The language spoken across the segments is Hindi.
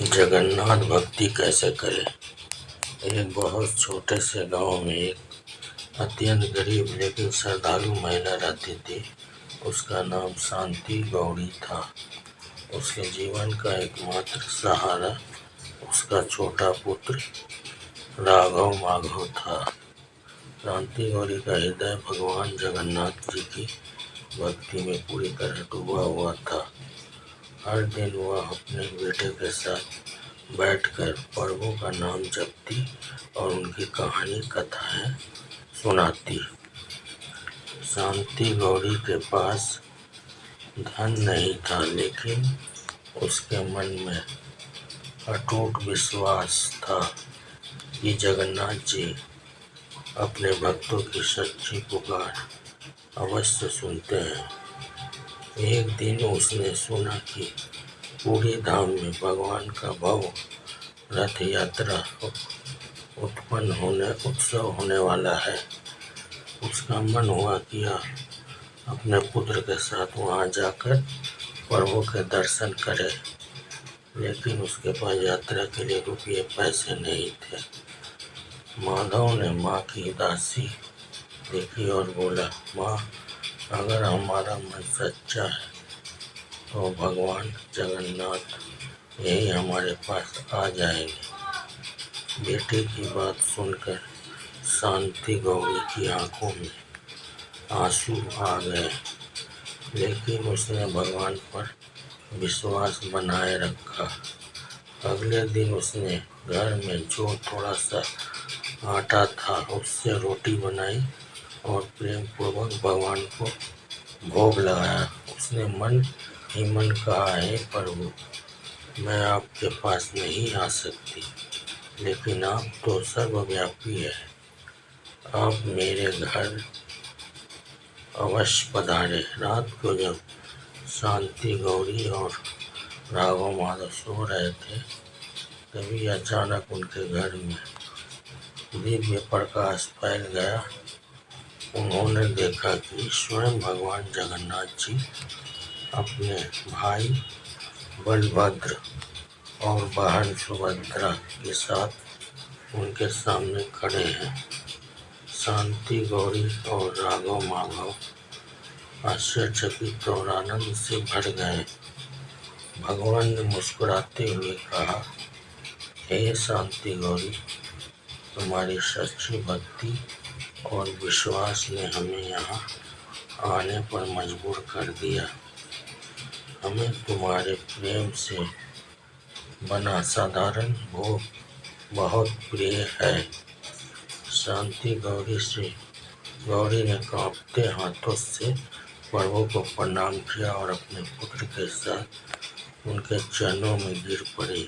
जगन्नाथ भक्ति कैसे करें। एक बहुत छोटे से गांव में एक अत्यंत गरीब लेकिन श्रद्धालु महिला रहती थी। उसका नाम शांति गौरी था। उसके जीवन का एकमात्र सहारा उसका छोटा पुत्र राघव माधव था। शांति गौरी का हृदय भगवान जगन्नाथ जी की भक्ति में पूरी तरह डूबा हुआ था। हर दिन वह अपने बेटे के साथ बैठकर प्रभु का नाम जपती और उनकी कहानी कथाएं सुनाती। शांति गौरी के पास धन नहीं था, लेकिन उसके मन में अटूट विश्वास था कि जगन्नाथ जी अपने भक्तों की सच्ची पुकार अवश्य सुनते हैं। एक दिन उसने सुना कि पूरी धाम में भगवान का भव्य रथ यात्रा उत्सव होने वाला है। उसका मन हुआ कि अपने पुत्र के साथ वहां जाकर प्रभु के दर्शन करे, लेकिन उसके पास यात्रा के लिए रुपये पैसे नहीं थे। माधव ने माँ की उदासी देखी और बोला, माँ, अगर हमारा मन सच्चा है तो भगवान जगन्नाथ यही हमारे पास आ जाएंगे। बेटे की बात सुनकर शांति गौरी की आंखों में आंसू आ गए, लेकिन उसने भगवान पर विश्वास बनाए रखा। अगले दिन उसने घर में जो थोड़ा सा आटा था उससे रोटी बनाई और प्रेम पूर्वक भगवान को भोग लगाया। उसने मन ही मन कहा, हे प्रभु, मैं आपके पास नहीं आ सकती, लेकिन आप तो सर्वव्यापी है। आप मेरे घर अवश्य पधारे। रात को जब शांति गौरी और राघव माधव सो रहे थे, तभी अचानक उनके घर में दिव्य प्रकाश फैल गया। उन्होंने देखा कि स्वयं भगवान जगन्नाथ जी अपने भाई बलभद्र और बहन सुभद्रा के साथ उनके सामने खड़े हैं। शांति गौरी और राघव माधव आश्चर्यचकित और आनंद से भर गए। भगवान ने मुस्कुराते हुए कहा, हे शांति गौरी, तुम्हारी सच्ची भक्ति और विश्वास ने हमें यहाँ आने पर मजबूर कर दिया। हमें तुम्हारे प्रेम से बना साधारण भोग बहुत प्रिय है। शांति गौरी ने कांपते हाथों से प्रभु को प्रणाम किया और अपने पुत्र के साथ उनके चरणों में गिर पड़ी।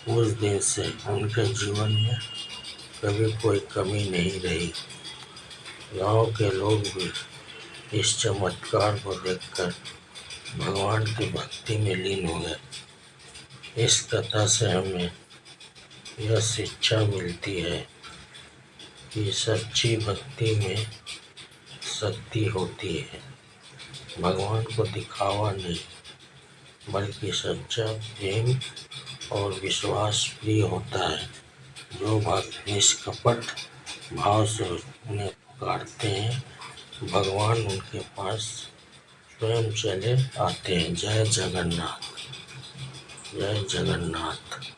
उस दिन से उनके जीवन में कभी कोई कमी नहीं रही। गांव के लोग भी इस चमत्कार को देखकर भगवान की भक्ति में लीन हो गए। इस कथा से हमें यह शिक्षा मिलती है कि सच्ची भक्ति में शक्ति होती है। भगवान को दिखावा नहीं, बल्कि सच्चा प्रेम और विश्वास प्रिय होता है। जो भक्त निष्कपट भाव से उन्हें पुकारते हैं, भगवान उनके पास स्वयं चले आते हैं। जय जगन्नाथ, जय जगन्नाथ।